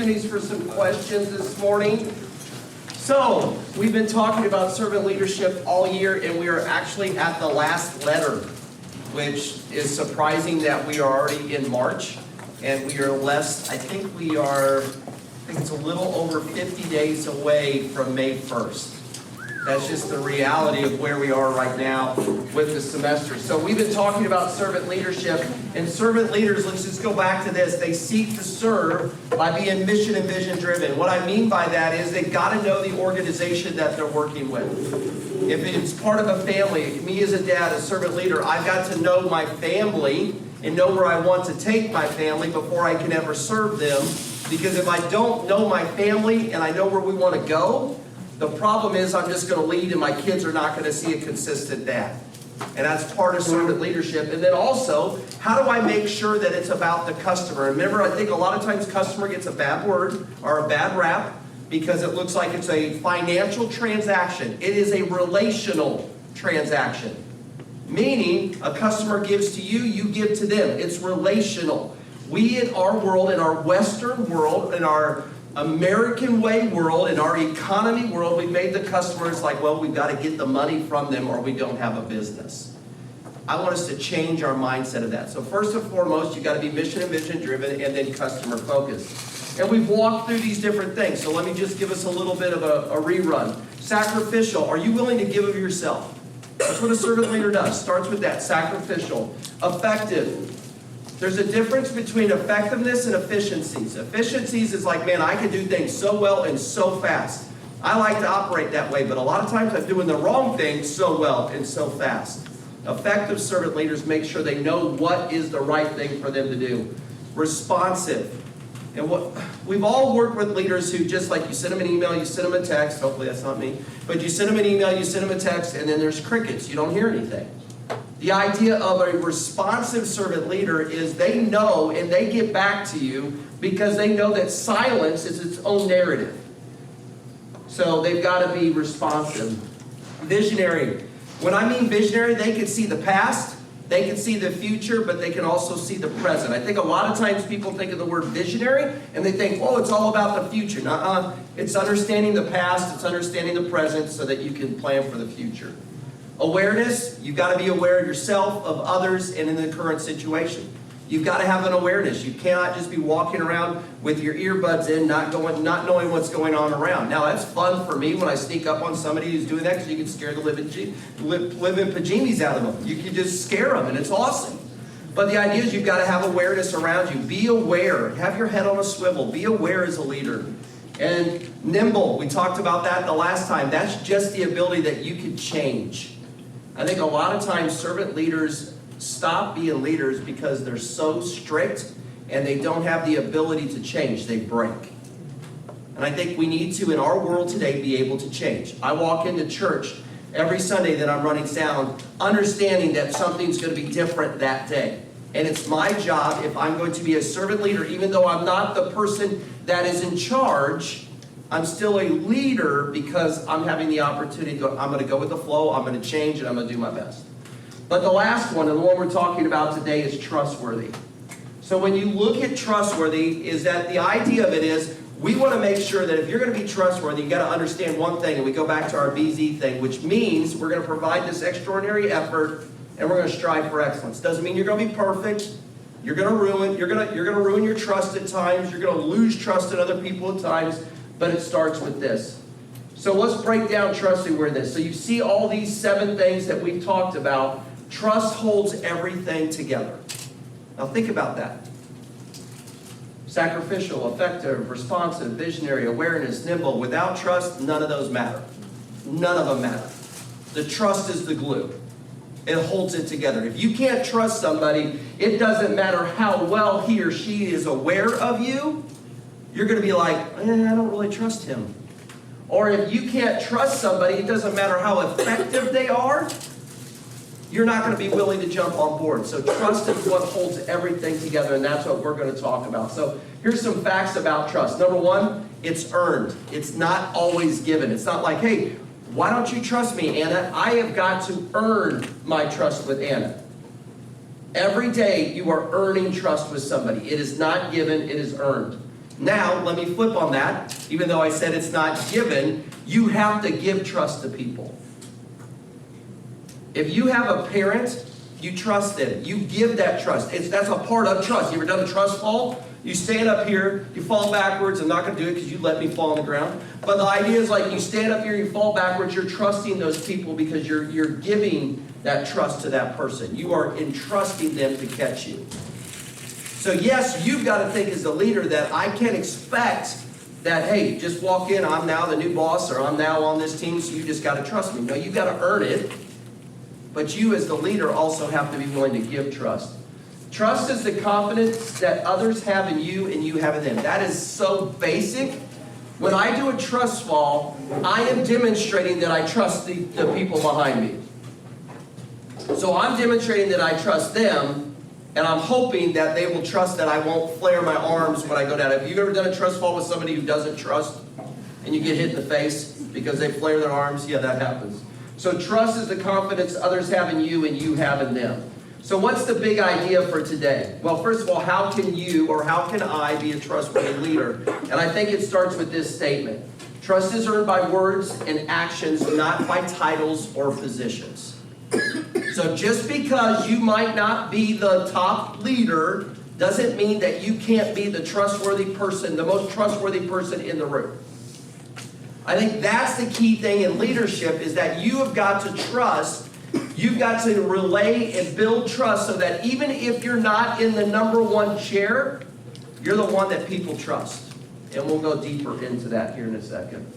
opportunities for some questions this morning. So, we've been talking about servant leadership all year, and we are actually at the last letter, which is surprising that we are already in March, and we are I think it's a little over 50 days away from May 1st. That's just the reality of where we are right now with the semester. So we've been talking about servant leadership, and servant leaders, let's just go back to this. They seek to serve by being mission and vision driven. What I mean by that is they've got to know the organization that they're working with. If it's part of a family, me as a dad, a servant leader, I've got to know my family and know where I want to take my family before I can ever serve them. Because if I don't know my family and I know where we want to go, the problem is I'm just going to lead and my kids are not going to see a consistent dad. And that's part of servant leadership. And then also, how do I make sure that it's about the customer? Remember, I think a lot of times customer gets a bad word or a bad rap because it looks like it's a financial transaction. It is a relational transaction. Meaning, a customer gives to you, you give to them. It's relational. We in our world, in our Western world, in our American way world, in our economy world, we made the customers like, well, we've got to get the money from them or we don't have a business. I want us to change our mindset of that. So first and foremost, you've got to be mission and vision driven and then customer focused. And we've walked through these different things. So let me just give us a little bit of a rerun. Sacrificial. Are you willing to give of yourself? That's what a servant leader does. Starts with that. Sacrificial. Effective. There's a difference between effectiveness and efficiencies. Efficiencies is like, man, I can do things so well and so fast. I like to operate that way, but a lot of times I'm doing the wrong thing so well and so fast. Effective servant leaders make sure they know what is the right thing for them to do. Responsive. And we've all worked with leaders who just like you send them an email, you send them a text, hopefully that's not me, but you send them an email, you send them a text, and then there's crickets. You don't hear anything. The idea of a responsive servant leader is they know and they get back to you because they know that silence is its own narrative. So they've got to be responsive. Visionary. When I mean visionary, they can see the past, they can see the future, but they can also see the present. I think a lot of times people think of the word visionary and they think, oh, it's all about the future. Nuh-uh. It's understanding the past, it's understanding the present so that you can plan for the future. Awareness, you've got to be aware of yourself, of others, and in the current situation. You've got to have an awareness. You cannot just be walking around with your earbuds in, not knowing what's going on around. Now, that's fun for me when I sneak up on somebody who's doing that because you can scare the living pajamas out of them. You can just scare them, and it's awesome. But the idea is you've got to have awareness around you. Be aware. Have your head on a swivel. Be aware as a leader. And nimble, we talked about that the last time. That's just the ability that you can change. I think a lot of times servant leaders stop being leaders because they're so strict and they don't have the ability to change. They break. And I think we need to, in our world today, be able to change. I walk into church every Sunday that I'm running sound, understanding that something's going to be different that day. And it's my job, if I'm going to be a servant leader, even though I'm not the person that is in charge, I'm still a leader because I'm having the opportunity to go, I'm going to go with the flow, I'm going to change, and I'm going to do my best. But the last one, and the one we're talking about today, is trustworthy. So when you look at trustworthy, is that the idea of it is, we want to make sure that if you're going to be trustworthy, you got to understand one thing, and we go back to our BZ thing, which means we're going to provide this extraordinary effort, and we're going to strive for excellence. Doesn't mean you're going to be perfect. You're going to ruin your trust at times. You're going to lose trust in other people at times. But it starts with this. So let's break down trustworthiness. So you see all these 7 things that we've talked about. Trust holds everything together. Now think about that. Sacrificial, effective, responsive, visionary, awareness, nimble. Without trust, none of those matter. None of them matter. The trust is the glue. It holds it together. If you can't trust somebody, it doesn't matter how well he or she is aware of you. You're going to be like, I don't really trust him. Or if you can't trust somebody, it doesn't matter how effective they are, you're not going to be willing to jump on board. So trust is what holds everything together, and that's what we're going to talk about. So here's some facts about trust. Number 1, it's earned. It's not always given. It's not like, hey, why don't you trust me, Anna? I have got to earn my trust with Anna. Every day you are earning trust with somebody. It is not given, it is earned. Now, let me flip on that. Even though I said it's not given, you have to give trust to people. If you have a parent, you trust them. You give that trust. That's a part of trust. You ever done a trust fall? You stand up here, you fall backwards. I'm not going to do it because you let me fall on the ground. But the idea is like you stand up here, you fall backwards. You're trusting those people because you're giving that trust to that person. You are entrusting them to catch you. So yes, you've got to think as a leader that I can't expect that, hey, just walk in, I'm now the new boss, or I'm now on this team, so you just got to trust me. No, you've got to earn it. But you as the leader also have to be willing to give trust. Trust is the confidence that others have in you and you have in them. That is so basic. When I do a trust fall, I am demonstrating that I trust the people behind me. So I'm demonstrating that I trust them, and I'm hoping that they will trust that I won't flare my arms when I go down. Have you ever done a trust fall with somebody who doesn't trust, and you get hit in the face because they flare their arms? Yeah, that happens. So trust is the confidence others have in you and you have in them. So what's the big idea for today? Well, first of all, how can you or how can I be a trustworthy leader? And I think it starts with this statement. Trust is earned by words and actions, not by titles or positions. So just because you might not be the top leader doesn't mean that you can't be the trustworthy person, the most trustworthy person in the room. I think that's the key thing in leadership, is that you have got to trust. You've got to relay and build trust so that even if you're not in the number one chair, you're the one that people trust. And we'll go deeper into that here in a second.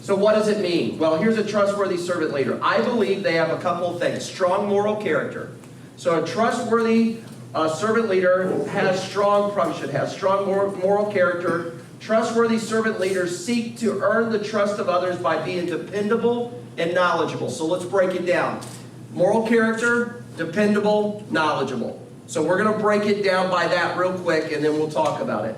So what does it mean? Well, here's a trustworthy servant leader. I believe they have a couple of things. Strong moral character. So a trustworthy servant leader should have strong moral character. Trustworthy servant leaders seek to earn the trust of others by being dependable and knowledgeable. So let's break it down. Moral character, dependable, knowledgeable. So we're going to break it down by that real quick, and then we'll talk about it.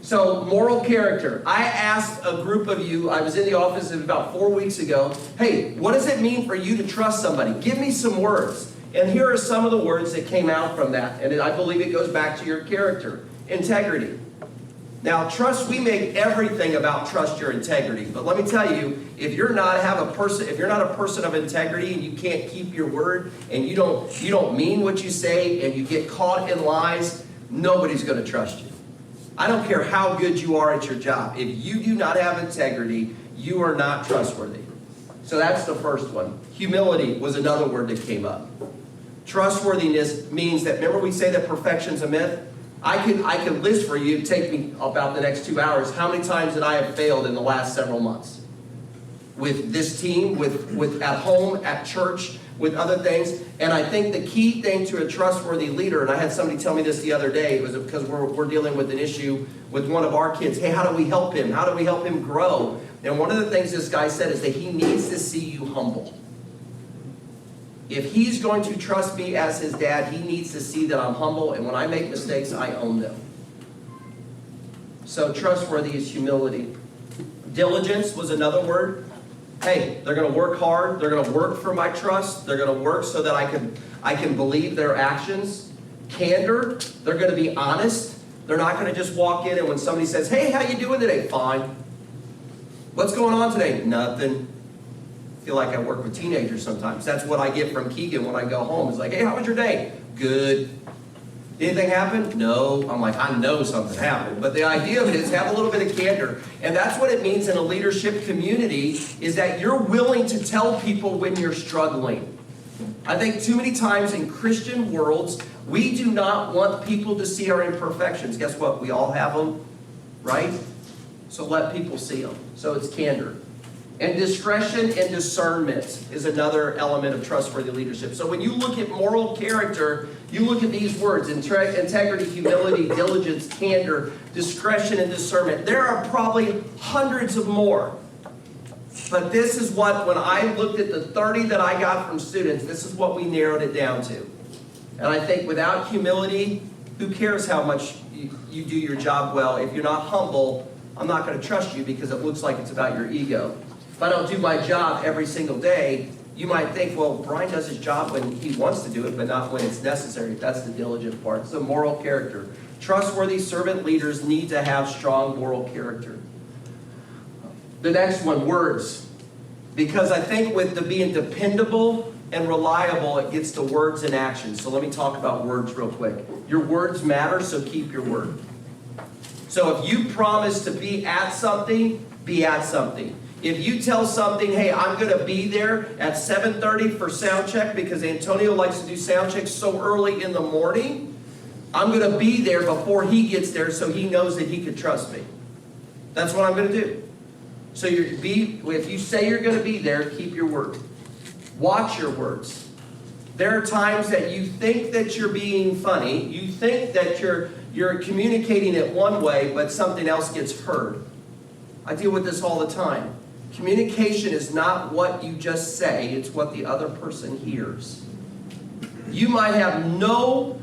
So moral character. I asked a group of you, I was in the office about 4 weeks ago, hey, what does it mean for you to trust somebody? Give me some words. And here are some of the words that came out from that. And I believe it goes back to your character. Integrity. Now, trust, we make everything about trust your integrity. But let me tell you, if you're not a person of integrity and you can't keep your word and you don't mean what you say and you get caught in lies, nobody's going to trust you. I don't care how good you are at your job. If you do not have integrity, you are not trustworthy. So that's the first one. Humility was another word that came up. Trustworthiness means that, remember we say that perfection's a myth? I could list for you, take me about the next 2 hours, how many times that I have failed in the last several months. With this team, with at home, at church, with other things. And I think the key thing to a trustworthy leader, and I had somebody tell me this the other day, it was because we're dealing with an issue with one of our kids. Hey, how do we help him? How do we help him grow? And one of the things this guy said is that he needs to see you humble. If he's going to trust me as his dad, he needs to see that I'm humble, and when I make mistakes, I own them. So trustworthy is humility. Diligence was another word. Hey, they're going to work hard. They're going to work for my trust. They're going to work so that I can believe their actions. Candor, they're going to be honest. They're not going to just walk in and when somebody says, hey, how you doing today? Fine. What's going on today? Nothing. I feel like I work with teenagers sometimes. That's what I get from Keegan when I go home. It's like, hey, how was your day? Good. Anything happen? No. I'm like, I know something happened. But the idea of it is have a little bit of candor. And that's what it means in a leadership community, is that you're willing to tell people when you're struggling. I think too many times in Christian worlds, we do not want people to see our imperfections. Guess what? We all have them, right? So let people see them. So it's candor. And discretion and discernment is another element of trustworthy leadership. So when you look at moral character, you look at these words: integrity, humility, diligence, candor, discretion, and discernment. There are probably hundreds of more. But this is what, when I looked at the 30 that I got from students, this is what we narrowed it down to. And I think without humility, who cares how much you do your job well? If you're not humble, I'm not going to trust you because it looks like it's about your ego. If I don't do my job every single day, You might think, well, Brian does his job when he wants to do it, but not when it's necessary. That's the diligent part. It's the moral character. Trustworthy servant leaders need to have strong moral character. The next one, words. Because I think with the being dependable and reliable, it gets to words and actions. So let me talk about words real quick. Your words matter, so keep your word. So if you promise to be at something, be at something. If you tell something, hey, I'm going to be there at 7:30 for sound check because Antonio likes to do sound checks so early in the morning, I'm going to be there before he gets there so he knows that he can trust me. That's what I'm going to do. So if you say you're going to be there, keep your word. Watch your words. There are times that you think that you're being funny, you think that you're communicating it one way, but something else gets heard. I deal with this all the time. Communication is not what you just say, it's what the other person hears. You might have no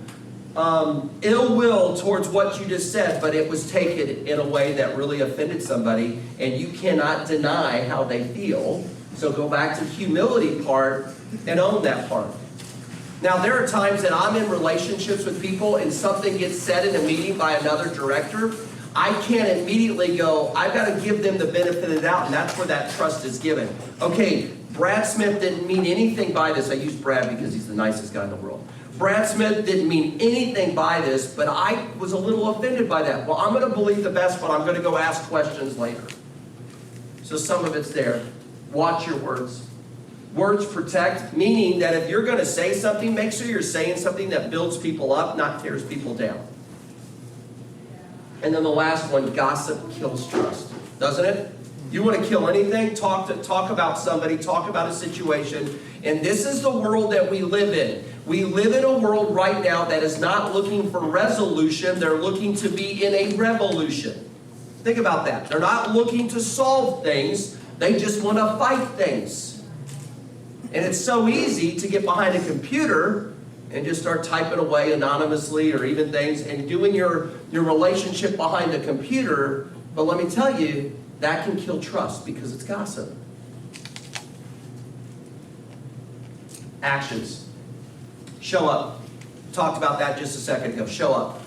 ill will towards what you just said, but it was taken in a way that really offended somebody, and you cannot deny how they feel. So go back to the humility part and own that part. Now, there are times that I'm in relationships with people and something gets said in a meeting by another director. I can't immediately go, I've got to give them the benefit of the doubt, and that's where that trust is given. Okay, Brad Smith didn't mean anything by this. I use Brad because he's the nicest guy in the world. Brad Smith didn't mean anything by this, but I was a little offended by that. Well, I'm going to believe the best, but I'm going to go ask questions later. So some of it's there. Watch your words. Words protect, meaning that if you're going to say something, make sure you're saying something that builds people up, not tears people down. And then the last one, gossip kills trust, doesn't it? You want to kill anything? Talk about somebody, talk about a situation. And this is the world that we live in. We live in a world right now that is not looking for resolution. They're looking to be in a revolution. Think about that. They're not looking to solve things. They just want to fight things. And it's so easy to get behind a computer and just start typing away anonymously or even things and doing your relationship behind the computer. But let me tell you, that can kill trust because it's gossip. Actions. Show up. Talked about that just a second ago. Show up.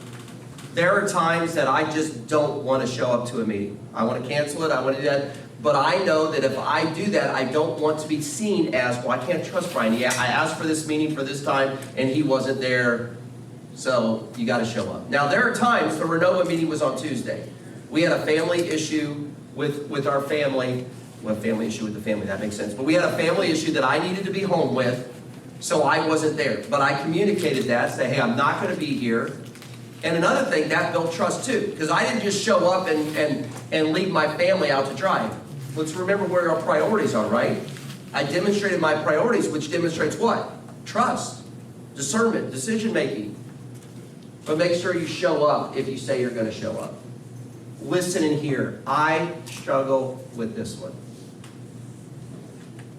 There are times that I just don't want to show up to a meeting. I want to cancel it. I want to do that. But I know that if I do that, I don't want to be seen as, well, I can't trust Brian. Yeah, I asked for this meeting for this time, and he wasn't there. So you got to show up. Now, there are times, the Renova meeting was on Tuesday. We had a family issue with our family. Well, family issue with the family, that makes sense. But we had a family issue that I needed to be home with, so I wasn't there. But I communicated that, say, hey, I'm not going to be here. And another thing, that built trust too, because I didn't just show up and leave my family out to dry. Let's remember where our priorities are, right? I demonstrated my priorities, which demonstrates what? Trust, discernment, decision making. But make sure you show up if you say you're going to show up. Listen and hear. I struggle with this one.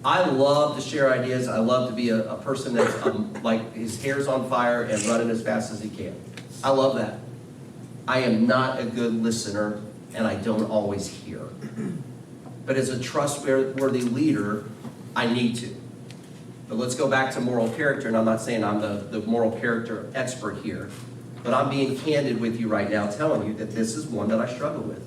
I love to share ideas. I love to be a person that's like his hair's on fire and running as fast as he can. I love that. I am not a good listener, and I don't always hear. But as a trustworthy leader, I need to. But let's go back to moral character, and I'm not saying I'm the moral character expert here, but I'm being candid with you right now, telling you that this is one that I struggle with.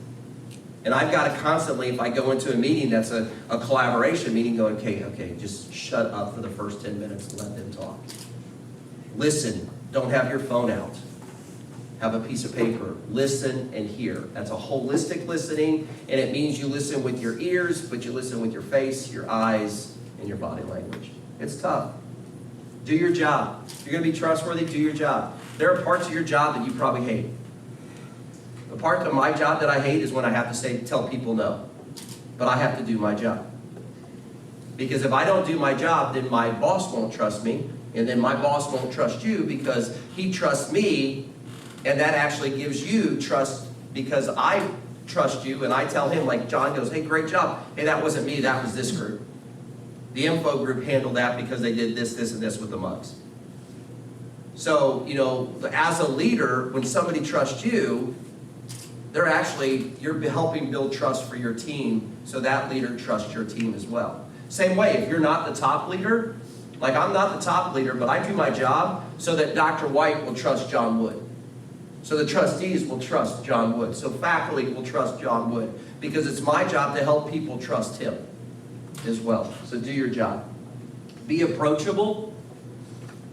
And I've got to constantly, if I go into a meeting that's a collaboration meeting, go, okay, just shut up for the first 10 minutes and let them talk. Listen, don't have your phone out. Have a piece of paper. Listen and hear. That's a holistic listening, and it means you listen with your ears, but you listen with your face, your eyes, and your body language. It's tough. Do your job. If you're going to be trustworthy, do your job. There are parts of your job that you probably hate. The part of my job that I hate is when I have to tell people no. But I have to do my job. Because if I don't do my job, then my boss won't trust me, and then my boss won't trust you because he trusts me. And that actually gives you trust because I trust you and I tell him, like John goes, hey, great job. Hey, that wasn't me, that was this group. The info group handled that because they did this, this, and this with the mugs. So, as a leader, when somebody trusts you, you're helping build trust for your team so that leader trusts your team as well. Same way, if you're not the top leader, like I'm not the top leader, but I do my job so that Dr. White will trust John Wood. So the trustees will trust John Wood. So faculty will trust John Wood. Because it's my job to help people trust him as well. So do your job. Be approachable.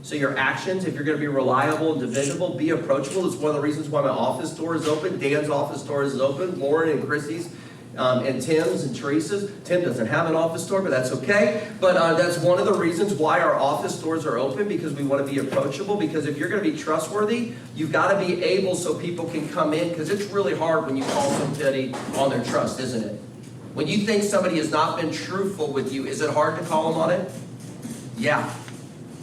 So your actions, if you're going to be reliable and dependable, be approachable. It's one of the reasons why my office door is open. Dan's office door is open. Lauren and Chrissy's and Tim's and Teresa's. Tim doesn't have an office door, but that's okay. But that's one of the reasons why our office doors are open, because we want to be approachable. Because if you're going to be trustworthy, you've got to be able so people can come in, because it's really hard when you call somebody on their trust, isn't it? When you think somebody has not been truthful with you, is it hard to call them on it? Yeah.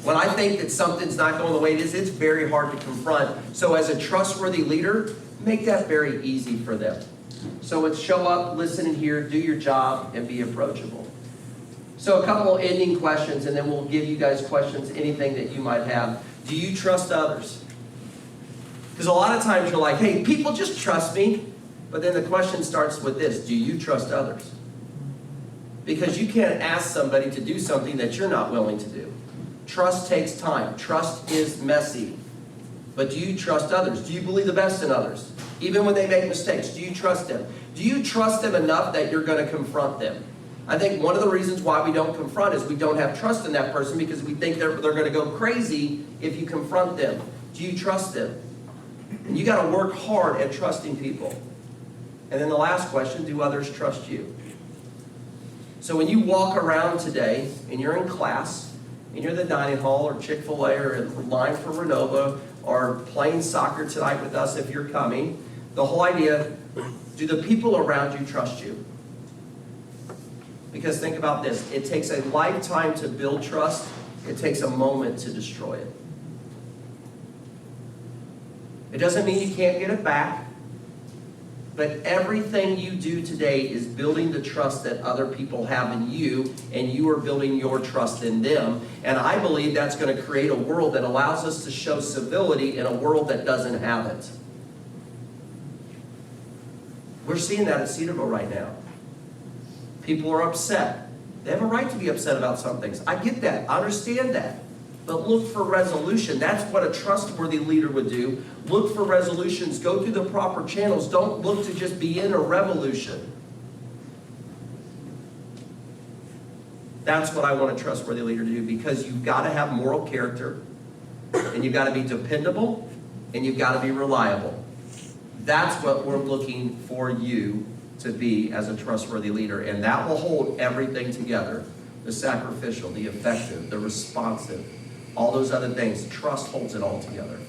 When I think that something's not going the way it is, it's very hard to confront. So as a trustworthy leader, make that very easy for them. So it's show up, listen and hear, do your job, and be approachable. So a couple of ending questions, and then we'll give you guys questions, anything that you might have. Do you trust others? Because a lot of times you're like, hey, people just trust me. But then the question starts with this: do you trust others? Because you can't ask somebody to do something that you're not willing to do. Trust takes time. Trust is messy. But do you trust others? Do you believe the best in others? Even when they make mistakes, do you trust them? Do you trust them enough that you're going to confront them? I think one of the reasons why we don't confront is we don't have trust in that person, because we think they're going to go crazy if you confront them. Do you trust them? And you got to work hard at trusting people. And then the last question, do others trust you? So when you walk around today and you're in class, and you're in the dining hall or Chick-fil-A or in line for Renova or playing soccer tonight with us if you're coming, the whole idea, do the people around you trust you? Because think about this, it takes a lifetime to build trust, it takes a moment to destroy it. It doesn't mean you can't get it back, but everything you do today is building the trust that other people have in you, and you are building your trust in them. And I believe that's going to create a world that allows us to show civility in a world that doesn't have it. We're seeing that at Cedarville right now. People are upset. They have a right to be upset about some things. I get that. I understand that. But look for resolution. That's what a trustworthy leader would do. Look for resolutions. Go through the proper channels. Don't look to just be in a revolution. That's what I want a trustworthy leader to do, because you've got to have moral character, and you've got to be dependable, and you've got to be reliable. That's what we're looking for you to be as a trustworthy leader, and that will hold everything together. The sacrificial, the effective, the responsive, all those other things. Trust holds it all together.